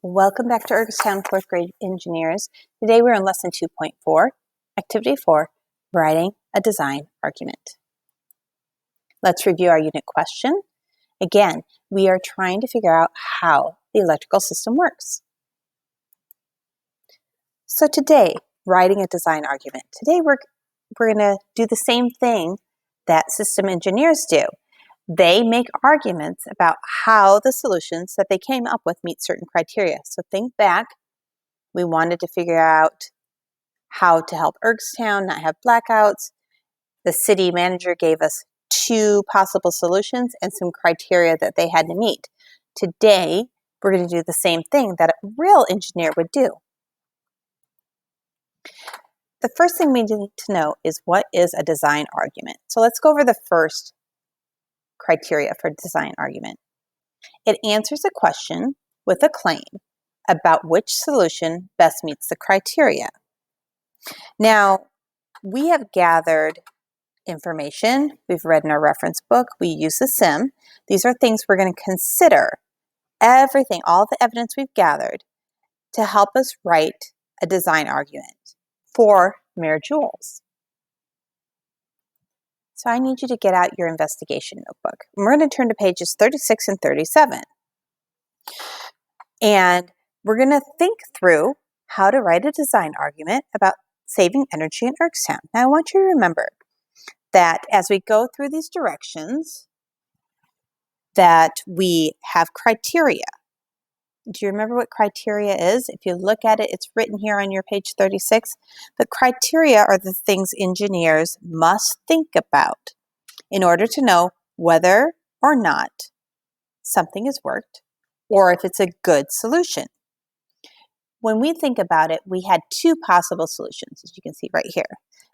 Welcome back to Ergostown 4th grade engineers. Today we're on lesson 2.4, activity 4, writing a design argument. Let's review our unit question. Again, we are trying to figure out how the electrical system works. So today, writing a design argument. Today we're going to do the same thing that system engineers do. They make arguments about how the solutions that they came up with meet certain criteria. So think back, we wanted to figure out how to help Ergostown not have blackouts. The city manager gave us 2 possible solutions and some criteria that they had to meet. Today, we're going to do the same thing that a real engineer would do. The first thing we need to know is what is a design argument. So let's go over the first criteria for design argument. It answers a question with a claim about which solution best meets the criteria. Now, we have gathered information. We've read in our reference book. We use the SIM. These are things we're going to consider, everything, all the evidence we've gathered to help us write a design argument for Mayor Jules. So I need you to get out your investigation notebook. And we're going to turn to pages 36 and 37. And we're going to think through how to write a design argument about saving energy in Ergostown. Now I want you to remember that as we go through these directions, that we have criteria. Do you remember what criteria is? If you look at it, it's written here on your page 36. The criteria are the things engineers must think about in order to know whether or not something has worked or if it's a good solution. When we think about it, we had 2 possible solutions, as you can see right here.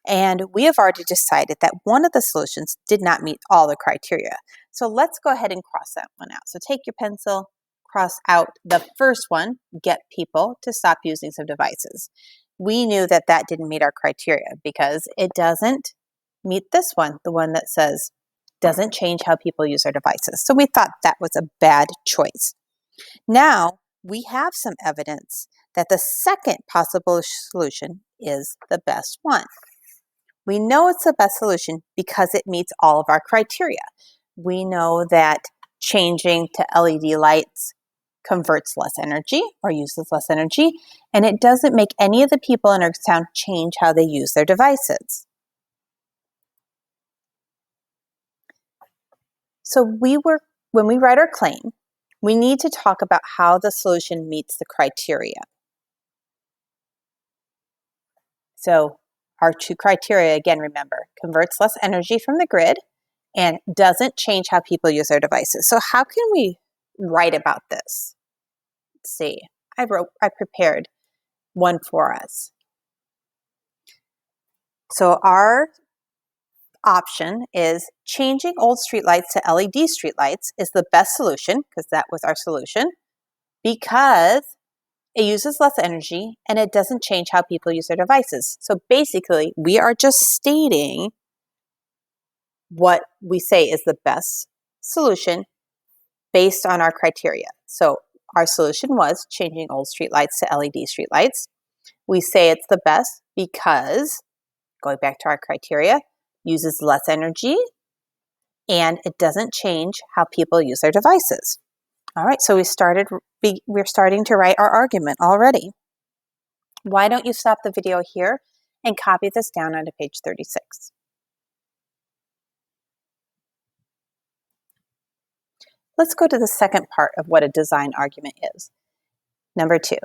And we have already decided that one of the solutions did not meet all the criteria. So let's go ahead and cross that one out. So take your pencil, cross out the first one, get people to stop using some devices. We knew that that didn't meet our criteria because it doesn't meet this one, the one that says doesn't change how people use their devices. So we thought that was a bad choice. Now we have some evidence that the second possible solution is the best one. We know it's the best solution because it meets all of our criteria. We know that changing to LED lights converts less energy or uses less energy, and it doesn't make any of the people in Ergostown change how they use their devices. So when we write our claim, we need to talk about how the solution meets the criteria. So our 2 criteria, again, remember, converts less energy from the grid and doesn't change how people use their devices. So how can we write about this? Let's see. I prepared one for us. So our option is changing old streetlights to LED streetlights is the best solution, because that was our solution, because it uses less energy and it doesn't change how people use their devices. So basically, we are just stating what we say is the best solution based on our criteria. So our solution was changing old streetlights to LED streetlights. We say it's the best because, going back to our criteria, uses less energy and it doesn't change how people use their devices. All right, so we're starting to write our argument already. Why don't you stop the video here and copy this down onto page 36. Let's go to the second part of what a design argument is. Number 2,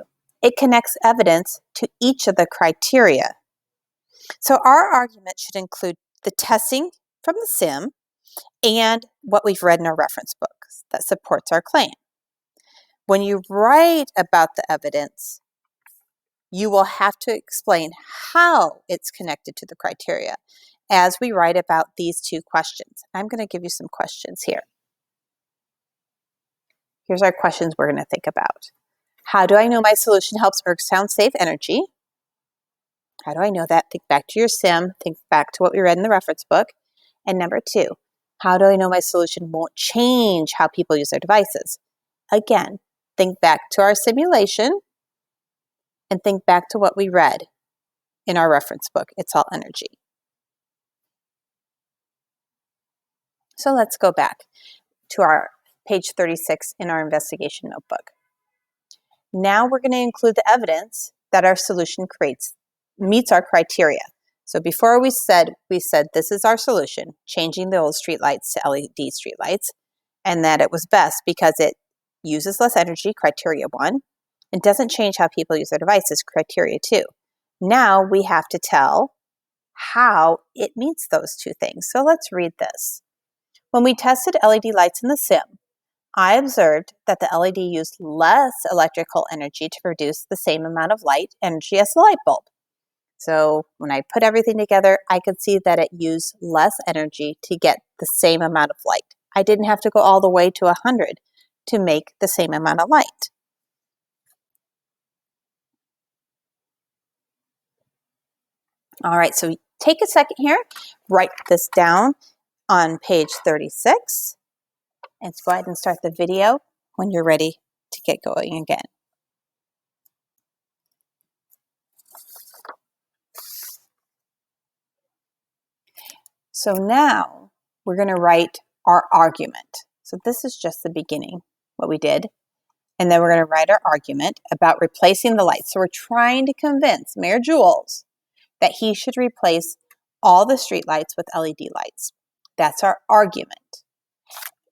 it connects evidence to each of the criteria. So our argument should include the testing from the SIM and what we've read in our reference books that supports our claim. When you write about the evidence, you will have to explain how it's connected to the criteria as we write about these 2 questions. I'm going to give you some questions here. Here's our questions we're going to think about. How do I know my solution helps Ergostown save energy? How do I know that? Think back to your SIM. Think back to what we read in the reference book. And number 2, how do I know my solution won't change how people use their devices? Again, think back to our simulation and think back to what we read in our reference book. It's all energy. So let's go back to our page 36 in our investigation notebook. Now we're going to include the evidence that our solution meets our criteria. So before we said this is our solution, changing the old streetlights to LED streetlights, and that it was best because it uses less energy, criteria 1, and doesn't change how people use their devices, criteria 2. Now we have to tell how it meets those two things. So let's read this. When we tested LED lights in the sim, I observed that the LED used less electrical energy to produce the same amount of light energy as the light bulb. So when I put everything together, I could see that it used less energy to get the same amount of light. I didn't have to go all the way to 100 to make the same amount of light. All right, so take a second here, write this down on page 36, and go ahead and start the video when you're ready to get going again. So now we're going to write our argument. So this is just the beginning, what we did. And then we're going to write our argument about replacing the lights. So we're trying to convince Mayor Jules that he should replace all the street lights with LED lights. That's our argument.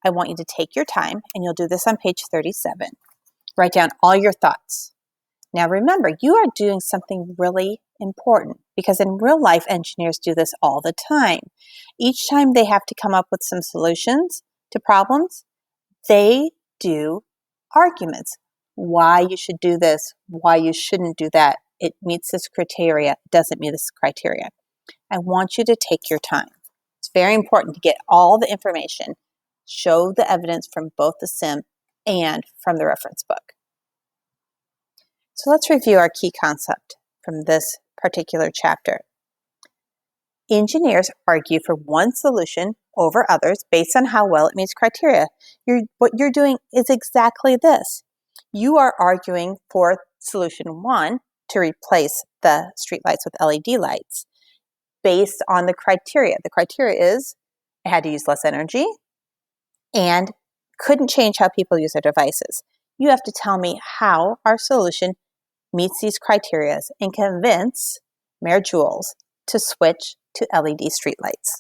I want you to take your time, and you'll do this on page 37. Write down all your thoughts. Now remember, you are doing something really important because in real life, engineers do this all the time. Each time they have to come up with some solutions to problems, they do arguments. Why you should do this, why you shouldn't do that. It meets this criteria, it doesn't meet this criteria. I want you to take your time. It's very important to get all the information, show the evidence from both the sim and from the reference book. So let's review our key concept from this particular chapter. Engineers argue for one solution over others based on how well it meets criteria. What you're doing is exactly this. You are arguing for solution 1 to replace the streetlights with LED lights based on the criteria. The criteria is it had to use less energy and couldn't change how people use their devices. You have to tell me how our solution meets these criteria and convince Mayor Jules to switch to LED streetlights.